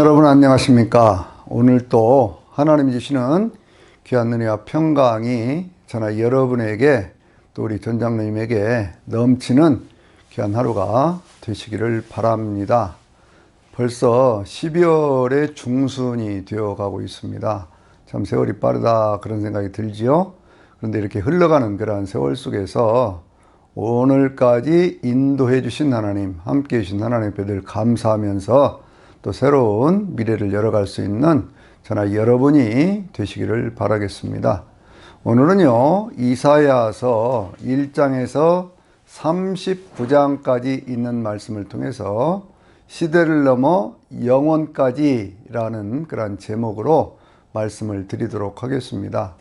여러분 안녕하십니까? 오늘 또 하나님이 주시는 귀한 은혜와 평강이 저나 여러분에게 또 우리 전장로님에게 넘치는 귀한 하루가 되시기를 바랍니다. 벌써 12월의 중순이 되어가고 있습니다. 참 세월이 빠르다 그런 생각이 들지요. 그런데 이렇게 흘러가는 그러한 세월 속에서 오늘까지 인도해 주신 하나님, 함께 해주신 하나님 앞에 늘 감사하면서 또 새로운 미래를 열어갈 수 있는 저나 여러분이 되시기를 바라겠습니다. 오늘은요, 이사야서 1장에서 39장까지 있는 말씀을 통해서 시대를 넘어 영원까지라는 그런 제목으로 말씀을 드리도록 하겠습니다.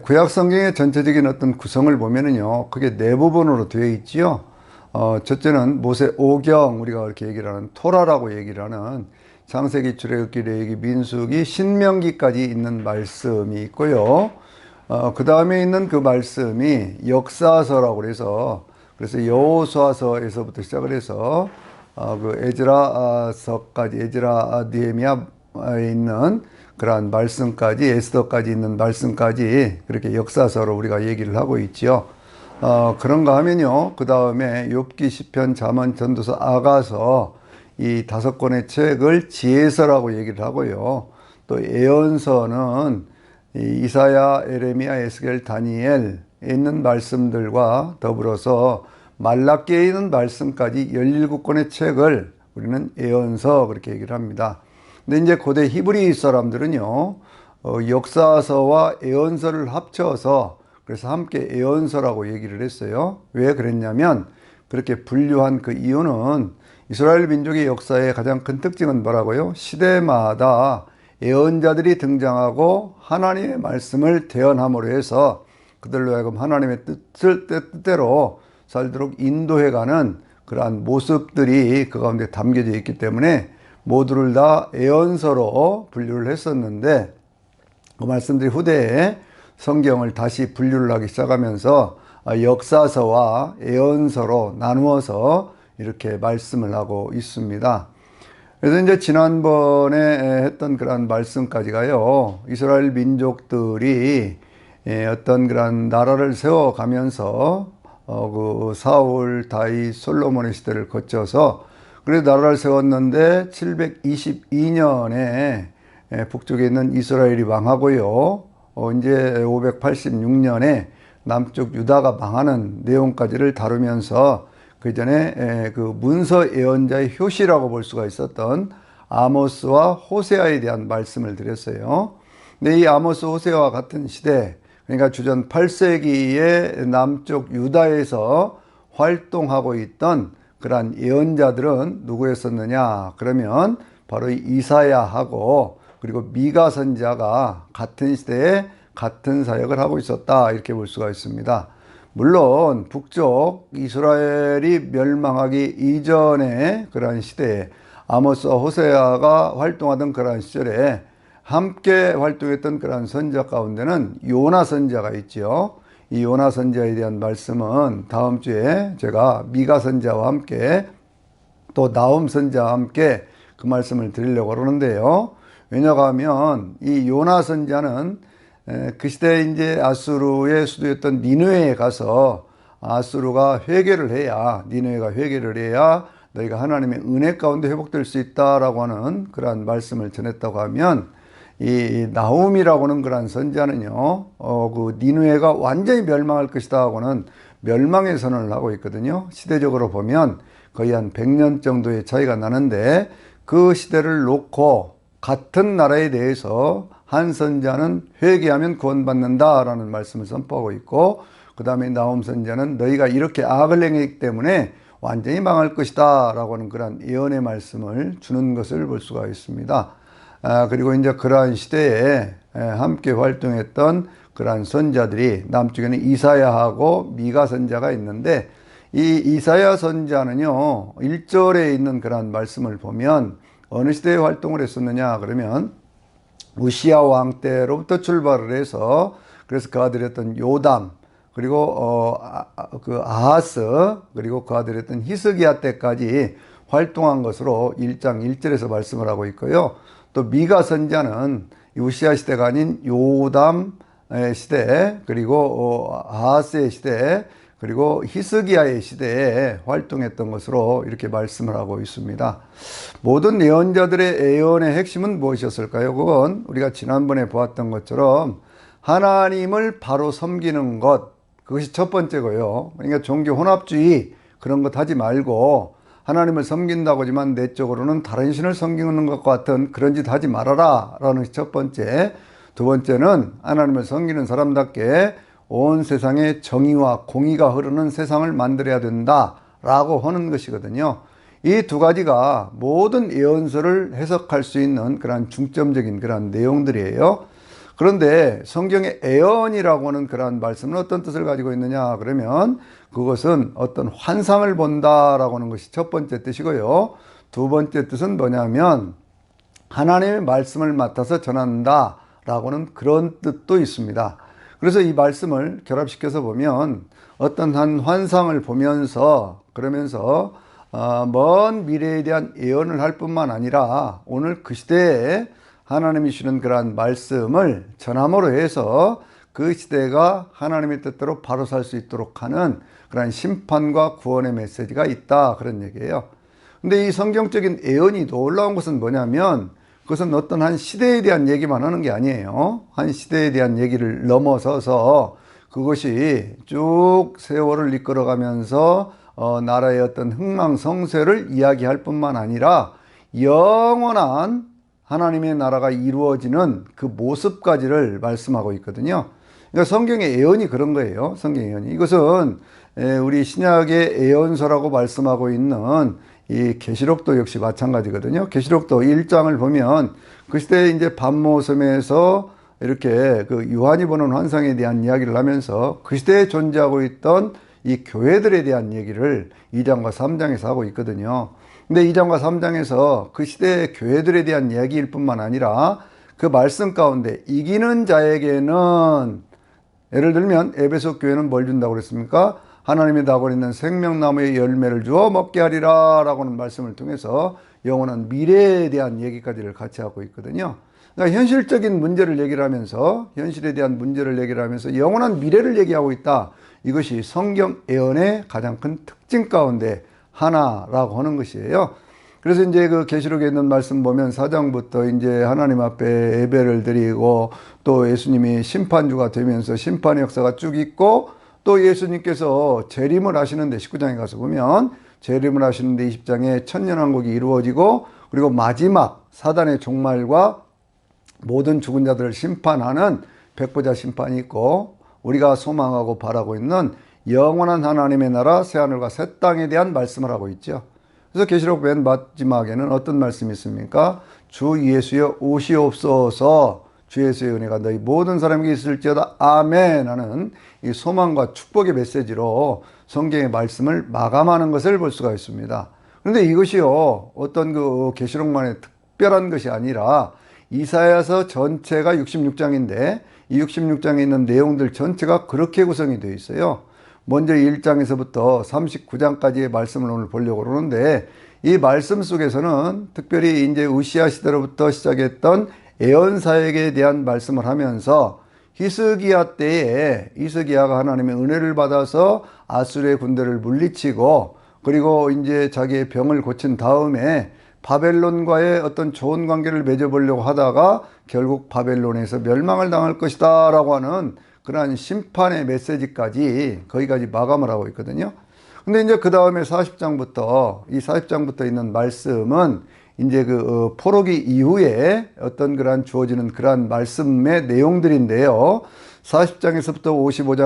구약 성경의 전체적인 어떤 구성을 보면은요, 그게 네 부분으로 되어 있지요. 첫째는 모세 오경, 우리가 그렇게 얘기를 하는 토라라고 얘기를 하는 창세기, 출애굽기, 레위기, 민수기, 신명기까지 있는 말씀이 있고요. 그 다음에 있는 그 말씀이 역사서라고 그래서 여호수아서에서부터 시작을 해서 그 에즈라서까지, 에즈라, 느헤미야에 있는 그러한 말씀까지, 에스더까지 있는 말씀까지 그렇게 역사서로 우리가 얘기를 하고 있지요. 그런가 하면요, 그 다음에 욥기, 시편, 잠언, 전도서, 아가서 이 5권의 책을 지혜서라고 얘기를 하고요. 또 예언서는 이사야, 에레미야, 에스겔, 다니엘에 있는 말씀들과 더불어서 말라기에 있는 말씀까지 17권의 책을 우리는 예언서 그렇게 얘기를 합니다. 근데 이제 고대 히브리 사람들은요, 역사서와 예언서를 합쳐서 그래서 함께 예언서라고 얘기를 했어요. 왜 그랬냐면 그렇게 분류한 그 이유는 이스라엘 민족의 역사의 가장 큰 특징은 뭐라고요? 시대마다 예언자들이 등장하고 하나님의 말씀을 대언함으로 해서 그들로 하여금 하나님의 뜻대로 살도록 인도해가는 그러한 모습들이 그 가운데 담겨져 있기 때문에 모두를 다 예언서로 분류를 했었는데, 그 말씀들이 후대에 성경을 다시 분류를 하기 시작하면서 역사서와 예언서로 나누어서 이렇게 말씀을 하고 있습니다. 그래서 이제 지난번에 했던 그런 말씀까지가요, 이스라엘 민족들이 어떤 그런 나라를 세워가면서 그 사울, 다윗, 솔로몬의 시대를 거쳐서 그래서 나라를 세웠는데 722년에 북쪽에 있는 이스라엘이 망하고요. 이제 586년에 남쪽 유다가 망하는 내용까지를 다루면서 그 전에 그 문서 예언자의 효시라고 볼 수가 있었던 아모스와 호세아에 대한 말씀을 드렸어요. 근데 이 아모스, 호세아와 같은 시대, 그러니까 주전 8세기에 남쪽 유다에서 활동하고 있던 그러한 예언자들은 누구였었느냐? 그러면 바로 이사야하고 그리고 미가 선지자가 같은 시대에 같은 사역을 하고 있었다, 이렇게 볼 수가 있습니다. 물론 북쪽 이스라엘이 멸망하기 이전의 그러한 시대에 아모스와 호세아가 활동하던 그러한 시절에 함께 활동했던 그러한 선지자 가운데는 요나 선지자가 있죠. 이 요나 선지자에 대한 말씀은 다음 주에 제가 미가 선지자와 함께 또 나훔 선지자와 함께 그 말씀을 드리려고 그러는데요. 왜냐가 하면 이 요나 선지자는 그 시대에 이제 아수르의 수도였던 니느웨에 가서 아수르가 회개를 해야, 니느웨가 회개를 해야 너희가 하나님의 은혜 가운데 회복될 수 있다라고 하는 그러한 말씀을 전했다고 하면, 이 나훔이라고 하는 그러한 선지자는요, 그 니느웨가 완전히 멸망할 것이다 하고는 멸망의 선언을 하고 있거든요. 시대적으로 보면 거의 한 100년 정도의 차이가 나는데, 그 시대를 놓고 같은 나라에 대해서 한 선지자는 회개하면 구원받는다라는 말씀을 선포하고 있고, 그 다음에 나훔 선지자는 너희가 이렇게 악을 행했기 때문에 완전히 망할 것이다 라고 하는 그런 예언의 말씀을 주는 것을 볼 수가 있습니다. 그리고 이제 그러한 시대에 함께 활동했던 그러한 선지자들이 남쪽에는 이사야하고 미가 선지자가 있는데, 이 이사야 선지자는요, 1절에 있는 그러한 말씀을 보면 어느 시대에 활동을 했었느냐 그러면 우시야 왕 때로부터 출발을 해서, 그래서 그 아들이었던 요담, 그리고 그 아하스, 그리고 그 아들이었던 히스기야 때까지 활동한 것으로 1장 1절에서 말씀을 하고 있고요. 또 미가 선지자는 우시아 시대가 아닌 요담의 시대, 그리고 아하스의 시대, 그리고 히스기야의 시대에 활동했던 것으로 이렇게 말씀을 하고 있습니다. 모든 예언자들의 예언의 핵심은 무엇이었을까요? 그건 우리가 지난번에 보았던 것처럼 하나님을 바로 섬기는 것, 그것이 첫 번째고요. 그러니까 종교 혼합주의 그런 것 하지 말고 하나님을 섬긴다고 하지만 내적으로는 다른 신을 섬기는 것 같은 그런 짓 하지 말아라 라는 것이 첫 번째. 두 번째는 하나님을 섬기는 사람답게 온 세상에 정의와 공의가 흐르는 세상을 만들어야 된다라고 하는 것이거든요. 이 두 가지가 모든 예언서를 해석할 수 있는 그런 중점적인 그런 내용들이에요. 그런데 성경의 예언이라고 하는 그러한 말씀은 어떤 뜻을 가지고 있느냐 그러면 그것은 어떤 환상을 본다라고 하는 것이 첫 번째 뜻이고요. 두 번째 뜻은 뭐냐면 하나님의 말씀을 맡아서 전한다라고 하는 그런 뜻도 있습니다. 그래서 이 말씀을 결합시켜서 보면 어떤 한 환상을 보면서 그러면서 먼 미래에 대한 예언을 할 뿐만 아니라 오늘 그 시대에 하나님이 주는 그러한 말씀을 전함으로 해서 그 시대가 하나님의 뜻대로 바로 살 수 있도록 하는 그러한 심판과 구원의 메시지가 있다 그런 얘기예요. 근데 이 성경적인 예언이 놀라운 것은 뭐냐면 그것은 어떤 한 시대에 대한 얘기만 하는 게 아니에요. 한 시대에 대한 얘기를 넘어서서 그것이 쭉 세월을 이끌어가면서 나라의 어떤 흥망성쇠를 이야기할 뿐만 아니라 영원한 하나님의 나라가 이루어지는 그 모습까지를 말씀하고 있거든요. 그러니까 성경의 예언이 그런 거예요. 성경의 예언이. 이것은 우리 신약의 예언서라고 말씀하고 있는 이 계시록도 역시 마찬가지거든요. 계시록도 1장을 보면 그 시대에 이제 밤모섬에서 이렇게 그 요한이 보는 환상에 대한 이야기를 하면서 그 시대에 존재하고 있던 이 교회들에 대한 얘기를 2장과 3장에서 하고 있거든요. 근데 2장과 3장에서 그 시대의 교회들에 대한 이야기일 뿐만 아니라 그 말씀 가운데 이기는 자에게는 예를 들면 에베소 교회는 뭘 준다고 그랬습니까? 하나님이 다고 있는 생명나무의 열매를 주어 먹게 하리라 라고 하는 말씀을 통해서 영원한 미래에 대한 얘기까지를 같이 하고 있거든요. 그러니까 현실적인 문제를 얘기를 하면서 현실에 대한 문제를 얘기를 하면서 영원한 미래를 얘기하고 있다. 이것이 성경 예언의 가장 큰 특징 가운데 하나라고 하는 것이에요. 그래서 이제 그 계시록에 있는 말씀 보면 4장부터 이제 하나님 앞에 예배를 드리고 또 예수님이 심판주가 되면서 심판의 역사가 쭉 있고 또 예수님께서 재림을 하시는데 19장에 가서 보면 재림을 하시는데 20장에 천년왕국이 이루어지고 그리고 마지막 사단의 종말과 모든 죽은 자들을 심판하는 백보자 심판이 있고 우리가 소망하고 바라고 있는 영원한 하나님의 나라 새하늘과 새 땅에 대한 말씀을 하고 있죠. 그래서 계시록 맨 마지막에는 어떤 말씀이 있습니까? 주 예수여 오시옵소서 주 예수의 은혜가 너희 모든 사람에게 있을지어다 아멘 하는 이 소망과 축복의 메시지로 성경의 말씀을 마감하는 것을 볼 수가 있습니다. 그런데 이것이요 어떤 그 계시록만의 특별한 것이 아니라 이사야서 전체가 66장인데 이 66장에 있는 내용들 전체가 그렇게 구성이 되어 있어요. 먼저 1장에서부터 39장까지의 말씀을 오늘 보려고 그러는데 이 말씀 속에서는 특별히 이제 우시아 시대로부터 시작했던 예언사역에 대한 말씀을 하면서 히스기야 때에 히스기야가 하나님의 은혜를 받아서 아수르의 군대를 물리치고 그리고 이제 자기의 병을 고친 다음에 바벨론과의 어떤 좋은 관계를 맺어보려고 하다가 결국 바벨론에서 멸망을 당할 것이다 라고 하는 그러한 심판의 메시지까지 거기까지 마감을 하고 있거든요. 근데 이제 그 다음에 40장부터 이 40장부터 있는 말씀은 이제 그 포로기 이후에 어떤 그러한 주어지는 그러한 말씀의 내용들인데요. 40장에서부터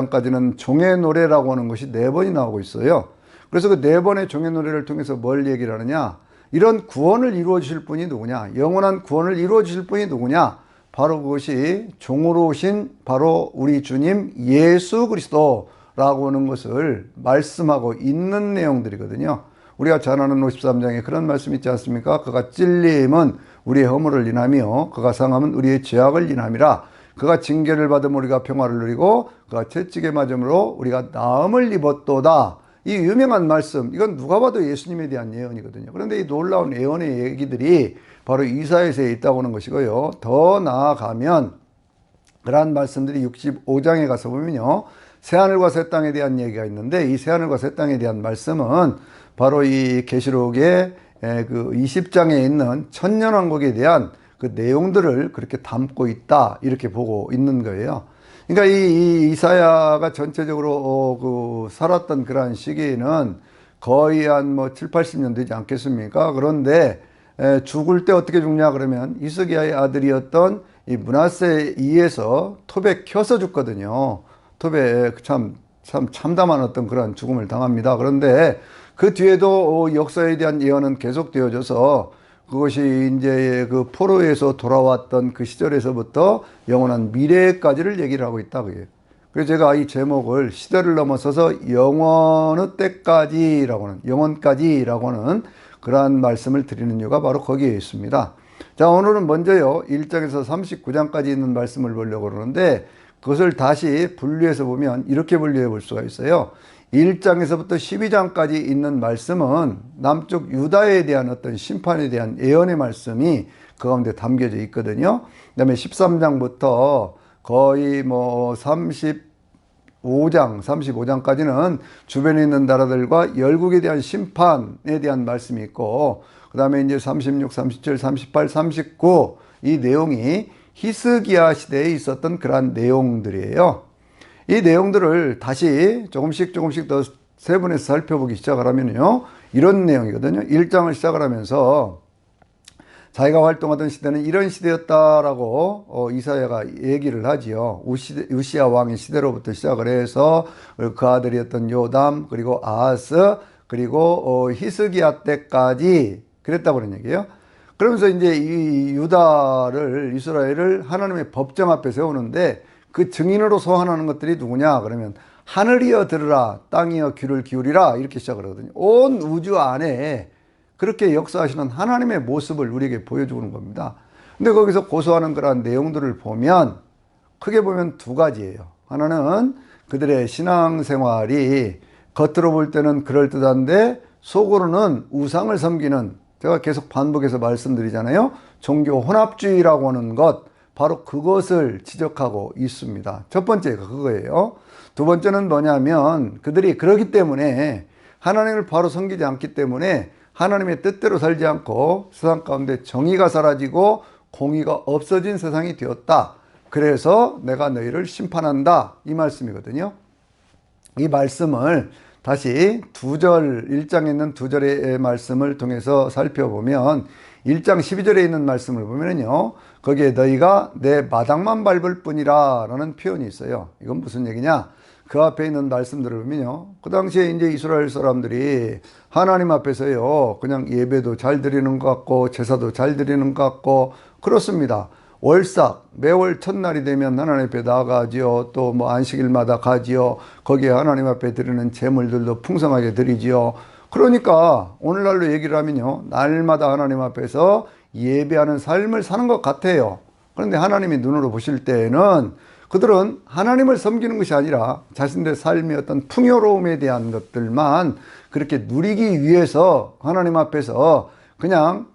55장까지는 종의 노래라고 하는 것이 4번이 나오고 있어요. 그래서 그 4번의 종의 노래를 통해서 뭘 얘기를 하느냐? 이런 구원을 이루어 주실 분이 누구냐? 영원한 구원을 이루어 주실 분이 누구냐? 바로 그것이 종으로 오신 바로 우리 주님 예수 그리스도라고 하는 것을 말씀하고 있는 내용들이거든요. 우리가 잘 아는 53장에 그런 말씀이 있지 않습니까? 그가 찔림은 우리의 허물을 인하며 그가 상함은 우리의 죄악을 인함이라. 그가 징계를 받으면 우리가 평화를 누리고 그가 채찍에 맞음으로 우리가 나음을 입었도다. 이 유명한 말씀, 이건 누가 봐도 예수님에 대한 예언이거든요. 그런데 이 놀라운 예언의 얘기들이 바로 이사야서에 있다고 하는 것이고요. 더 나아가면 그러한 말씀들이 65장에 가서 보면요, 새하늘과 새 땅에 대한 얘기가 있는데, 이 새하늘과 새 땅에 대한 말씀은 바로 이 계시록의 그 20장에 있는 천년왕국에 대한 그 내용들을 그렇게 담고 있다, 이렇게 보고 있는 거예요. 그러니까 이 이사야가 전체적으로 그 살았던 그러한 시기에는 거의 한 뭐 7, 80년 되지 않겠습니까? 그런데 죽을 때 어떻게 죽냐 그러면 이스기야의 아들이었던 이 므낫세에 의해서 톱에 켜서 죽거든요. 톱에 참담한 어떤 그런 죽음을 당합니다. 그런데 그 뒤에도 역사에 대한 예언은 계속되어져서 그것이 이제 그 포로에서 돌아왔던 그 시절에서부터 영원한 미래까지를 얘기를 하고 있다, 그게. 그래서 제가 이 제목을 시대를 넘어서서 영원의 때까지라고는, 영원까지라고는 그러한 말씀을 드리는 이유가 바로 거기에 있습니다. 자, 오늘은 먼저요, 1장에서 39장까지 있는 말씀을 보려고 그러는데, 그것을 다시 분류해서 보면 이렇게 분류해 볼 수가 있어요. 1장에서부터 12장까지 있는 말씀은 남쪽 유다에 대한 어떤 심판에 대한 예언의 말씀이 그 가운데 담겨져 있거든요. 그 다음에 13장부터 거의 뭐 35장까지는 주변에 있는 나라들과 열국에 대한 심판에 대한 말씀이 있고, 그 다음에 이제 36, 37, 38, 39 이 내용이 히스기야 시대에 있었던 그러한 내용들이에요. 이 내용들을 다시 조금씩 더 세분해서 살펴보기 시작을 하면요, 이런 내용이거든요. 1장을 시작을 하면서 자기가 활동하던 시대는 이런 시대였다라고 이사야가 얘기를 하지요. 우시야 왕의 시대로부터 시작을 해서 그 아들이었던 요담, 그리고 아하스, 그리고 히스기야 때까지 그랬다고 그런 얘기예요. 그러면서 이제 이 유다를, 이스라엘을 하나님의 법정 앞에 세우는데, 그 증인으로 소환하는 것들이 누구냐 그러면 하늘이여 들으라, 땅이여 귀를 기울이라, 이렇게 시작을 하거든요. 온 우주 안에 그렇게 역사하시는 하나님의 모습을 우리에게 보여주는 겁니다. 근데 거기서 고소하는 그러한 내용들을 보면 크게 보면 두 가지예요. 하나는 그들의 신앙생활이 겉으로 볼 때는 그럴듯한데 속으로는 우상을 섬기는, 제가 계속 반복해서 말씀드리잖아요. 종교 혼합주의라고 하는 것, 바로 그것을 지적하고 있습니다. 첫 번째가 그거예요. 두 번째는 뭐냐면 그들이 그러기 때문에 하나님을 바로 섬기지 않기 때문에 하나님의 뜻대로 살지 않고 세상 가운데 정의가 사라지고 공의가 없어진 세상이 되었다. 그래서 내가 너희를 심판한다, 이 말씀이거든요. 이 말씀을 다시 1장에 있는 2절의 말씀을 통해서 살펴보면 1장 12절에 있는 말씀을 보면요, 거기에 너희가 내 마당만 밟을 뿐이라 라는 표현이 있어요. 이건 무슨 얘기냐? 그 앞에 있는 말씀들을 보면요, 그 당시에 이제 이스라엘 사람들이 하나님 앞에서요, 그냥 예배도 잘 드리는 것 같고 제사도 잘 드리는 것 같고 그렇습니다. 월삭, 매월 첫날이 되면 하나님 앞에 나가지요. 또 뭐 안식일마다 가지요. 거기에 하나님 앞에 드리는 제물들도 풍성하게 드리지요. 그러니까 오늘날로 얘기를 하면요, 날마다 하나님 앞에서 예배하는 삶을 사는 것 같아요. 그런데 하나님이 눈으로 보실 때에는 그들은 하나님을 섬기는 것이 아니라 자신들의 삶의 어떤 풍요로움에 대한 것들만 그렇게 누리기 위해서 하나님 앞에서 그냥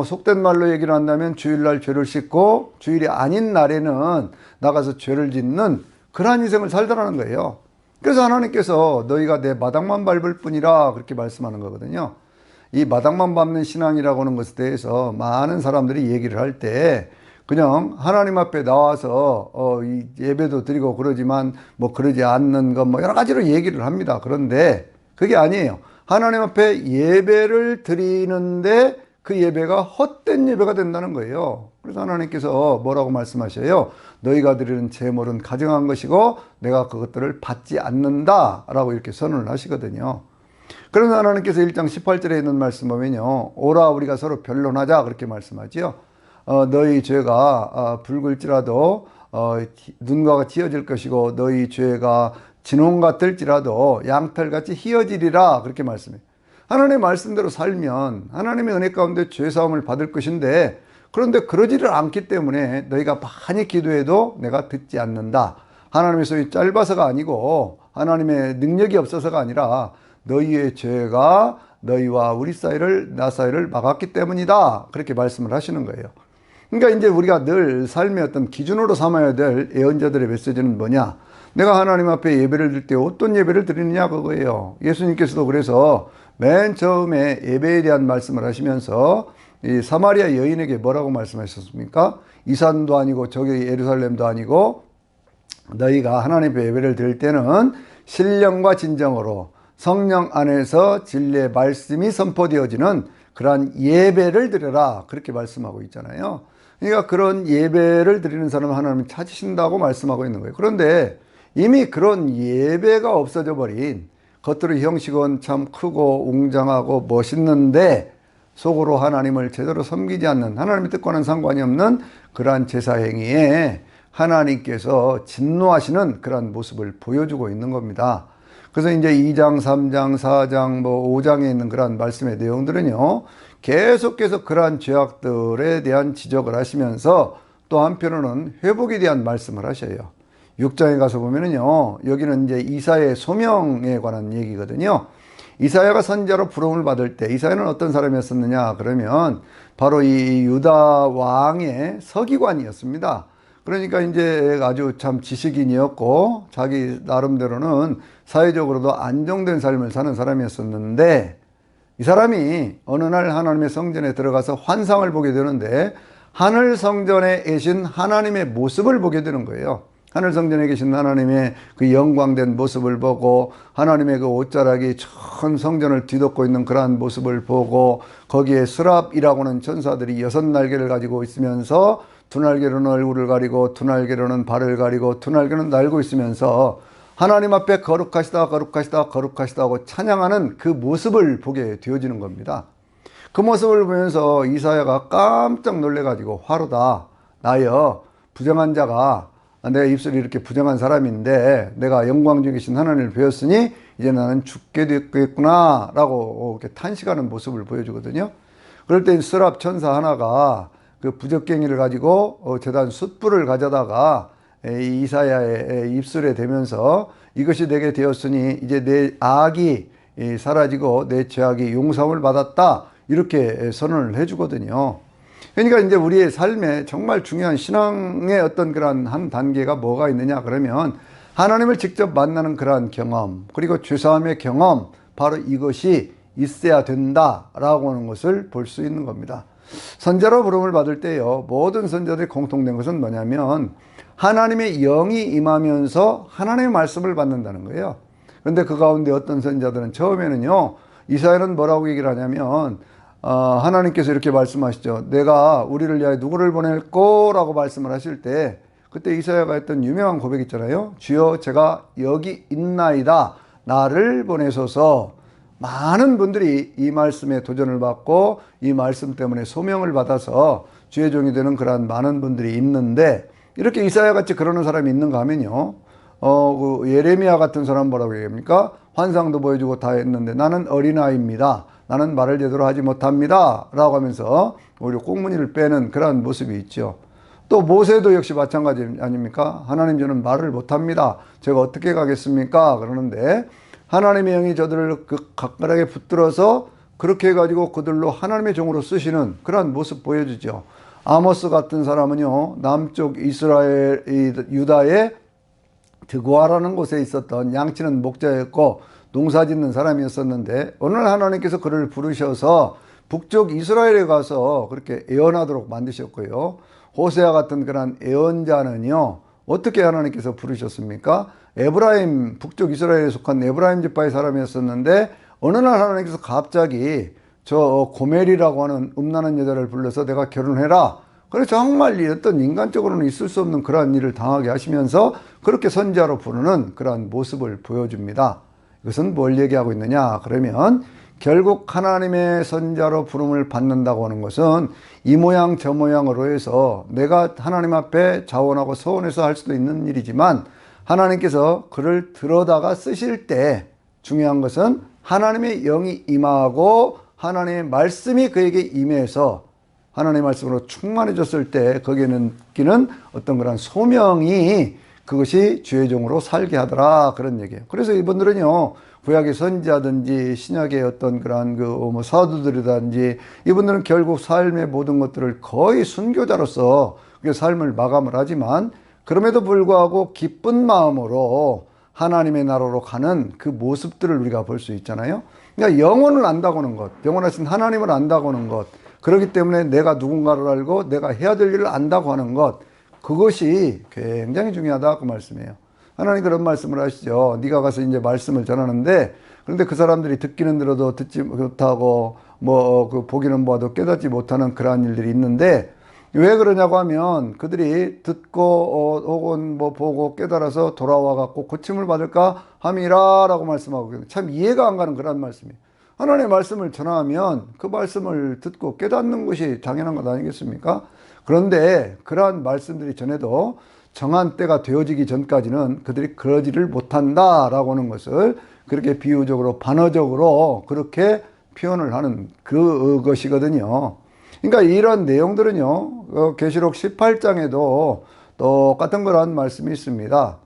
속된 말로 얘기를 한다면 주일날 죄를 씻고 주일이 아닌 날에는 나가서 죄를 짓는 그러한 인생을 살더라는 거예요. 그래서 하나님께서 너희가 내 마당만 밟을 뿐이라 그렇게 말씀하는 거거든요. 이 마당만 밟는 신앙이라고 하는 것에 대해서 많은 사람들이 얘기를 할 때 그냥 하나님 앞에 나와서 이 예배도 드리고 그러지만 뭐 그러지 않는 것 뭐 여러 가지로 얘기를 합니다. 그런데 그게 아니에요. 하나님 앞에 예배를 드리는데 그 예배가 헛된 예배가 된다는 거예요. 그래서 하나님께서 뭐라고 말씀하셔요? 너희가 드리는 제물은 가증한 것이고 내가 그것들을 받지 않는다 라고 이렇게 선언을 하시거든요. 그래서 하나님께서 1장 18절에 있는 말씀 보면요, 오라 우리가 서로 변론하자 그렇게 말씀하지요. 너희 죄가 붉을지라도 눈과 같이 휘어질 것이고 너희 죄가 진홍 같을지라도 양털같이 휘어지리라 그렇게 말씀해요. 하나님의 말씀대로 살면 하나님의 은혜 가운데 죄사함을 받을 것인데, 그런데 그러지를 않기 때문에 너희가 많이 기도해도 내가 듣지 않는다. 하나님의 소위 짧아서가 아니고 하나님의 능력이 없어서가 아니라 너희의 죄가 너희와 우리 사이를, 나 사이를 막았기 때문이다. 그렇게 말씀을 하시는 거예요. 그러니까 이제 우리가 늘 삶의 어떤 기준으로 삼아야 될 예언자들의 메시지는 뭐냐? 내가 하나님 앞에 예배를 드릴 때 어떤 예배를 드리느냐 그거예요. 예수님께서도 그래서 맨 처음에 예배에 대한 말씀을 하시면서 이 사마리아 여인에게 뭐라고 말씀하셨습니까? 이 산도 아니고 저기 예루살렘도 아니고 너희가 하나님 앞에 예배를 드릴 때는 신령과 진정으로 성령 안에서 진리의 말씀이 선포되어지는 그러한 예배를 드려라. 그렇게 말씀하고 있잖아요. 그러니까 그런 예배를 드리는 사람을 하나님이 찾으신다고 말씀하고 있는 거예요. 그런데 이미 그런 예배가 없어져 버린, 겉으로 형식은 참 크고 웅장하고 멋있는데 속으로 하나님을 제대로 섬기지 않는, 하나님의 뜻과는 상관이 없는 그러한 제사 행위에 하나님께서 진노하시는 그러한 모습을 보여주고 있는 겁니다. 그래서 이제 2장, 3장, 4장, 5장에 있는 그러한 말씀의 내용들은요, 계속해서 그러한 죄악들에 대한 지적을 하시면서 또 한편으로는 회복에 대한 말씀을 하셔요. 6장에 가서 보면은요, 여기는 이제 이사야의 소명에 관한 얘기거든요. 이사야가 선지자로 부름을 받을 때 이사야는 어떤 사람이었느냐 그러면 바로 이 유다 왕의 서기관이었습니다. 그러니까 이제 아주 참 지식인이었고 자기 나름대로는 사회적으로도 안정된 삶을 사는 사람이었었는데, 이 사람이 어느 날 하나님의 성전에 들어가서 환상을 보게 되는데 하늘 성전에 계신 하나님의 모습을 보게 되는 거예요. 하늘 성전에 계신 하나님의 그 영광된 모습을 보고 하나님의 그 옷자락이 큰 성전을 뒤덮고 있는 그러한 모습을 보고 거기에 스랍이라고 하는 천사들이 6날개를 가지고 있으면서 두 날개로는 얼굴을 가리고 두 날개로는 발을 가리고 두 날개는 날고 있으면서 하나님 앞에 거룩하시다 거룩하시다 거룩하시다 하고 찬양하는 그 모습을 보게 되어지는 겁니다. 그 모습을 보면서 이사야가 깜짝 놀래가지고 화로다 나여 부정한 자가, 내가 입술이 이렇게 부정한 사람인데 내가 영광 중에 계신 하나님을 배웠으니 이제 나는 죽게 됐겠구나 라고 이렇게 탄식하는 모습을 보여주거든요. 그럴 때 스랍 천사 하나가 그 부적갱이를 가지고 제단 숯불을 가져다가 이사야의 입술에 대면서 이것이 내게 되었으니 이제 내 악이 사라지고 내 죄악이 용서함을 받았다 이렇게 선언을 해주거든요. 그러니까 이제 우리의 삶에 정말 중요한 신앙의 어떤 그런 한 단계가 뭐가 있느냐 그러면 하나님을 직접 만나는 그러한 경험, 그리고 죄사함의 경험, 바로 이것이 있어야 된다라고 하는 것을 볼 수 있는 겁니다. 선자로 부름을 받을 때요, 모든 선자들이 공통된 것은 뭐냐면 하나님의 영이 임하면서 하나님의 말씀을 받는다는 거예요. 그런데 그 가운데 어떤 선자들은 처음에는요, 이사야는 뭐라고 얘기를 하냐면 하나님께서 이렇게 말씀하시죠. 내가 우리를 위하여 누구를 보낼 거라고 말씀을 하실 때 그때 이사야가 했던 유명한 고백 있잖아요. 주여 제가 여기 있나이다. 나를 보내소서. 많은 분들이 이 말씀에 도전을 받고 이 말씀 때문에 소명을 받아서 주의 종이 되는 그러한 많은 분들이 있는데, 이렇게 이사야 같이 그러는 사람이 있는가 하면요, 그 예레미야 같은 사람 뭐라고 얘기합니까? 환상도 보여주고 다 했는데 나는 어린아이입니다. 나는 말을 제대로 하지 못합니다. 라고 하면서 오히려 꽁무니를 빼는 그런 모습이 있죠. 또 모세도 역시 마찬가지 아닙니까? 하나님 저는 말을 못합니다. 제가 어떻게 가겠습니까? 그러는데 하나님의 영이 저들을 그 각각에 붙들어서 그렇게 해가지고 그들로 하나님의 종으로 쓰시는 그런 모습 보여주죠. 아모스 같은 사람은요, 남쪽 이스라엘, 유다의 드고아라는 곳에 있었던 양치는 목자였고 농사 짓는 사람이었었는데 어느 날 하나님께서 그를 부르셔서 북쪽 이스라엘에 가서 그렇게 예언하도록 만드셨고요. 호세아 같은 그런 예언자는요, 어떻게 하나님께서 부르셨습니까? 에브라임, 북쪽 이스라엘에 속한 에브라임 지파의 사람이었었는데 어느 날 하나님께서 갑자기 저 고멜이라고 하는 음란한 여자를 불러서 내가 결혼해라. 그래서 정말 어떤 인간적으로는 있을 수 없는 그러한 일을 당하게 하시면서 그렇게 선지자로 부르는 그러한 모습을 보여줍니다. 이것은 뭘 얘기하고 있느냐 그러면 결국 하나님의 선지자로 부름을 받는다고 하는 것은 이 모양 저 모양으로 해서 내가 하나님 앞에 자원하고 서원해서 할 수도 있는 일이지만 하나님께서 그를 들어다가 쓰실 때 중요한 것은 하나님의 영이 임하고 하나님의 말씀이 그에게 임해서 하나님의 말씀으로 충만해졌을 때 거기에 느끼는 어떤 그런 소명이 그것이 주의 종으로 살게 하더라 그런 얘기예요. 그래서 이분들은요 구약의 선지자든지 신약의 어떤 그러한 뭐 사도들이든지 이분들은 결국 삶의 모든 것들을 거의 순교자로서 그 삶을 마감을 하지만 그럼에도 불구하고 기쁜 마음으로 하나님의 나라로 가는 그 모습들을 우리가 볼 수 있잖아요. 그러니까 영혼을 안다고는 것, 영원하신 하나님을 안다고는 것, 그렇기 때문에 내가 누군가를 알고 내가 해야 될 일을 안다고 하는 것, 그것이 굉장히 중요하다 그 말씀이에요. 하나님 그런 말씀을 하시죠. 네가 가서 이제 말씀을 전하는데 그런데 그 사람들이 듣기는 들어도 듣지 못하고 뭐 그 보기는 보아도 깨닫지 못하는 그러한 일들이 있는데 왜 그러냐고 하면 그들이 듣고 혹은 뭐 보고 깨달아서 돌아와 갖고 고침을 받을까 함이라 라고 말씀하고 참 이해가 안 가는 그런 말씀이에요. 하나님의 말씀을 전하면 그 말씀을 듣고 깨닫는 것이 당연한 것 아니겠습니까? 그런데 그러한 말씀들이 전에도 정한 때가 되어지기 전까지는 그들이 그러지를 못한다라고 하는 것을 그렇게 비유적으로 반어적으로 그렇게 표현을 하는 그것이거든요. 그러니까 이런 내용들은요 계시록 18장에도 똑같은 그런 말씀이 있습니다.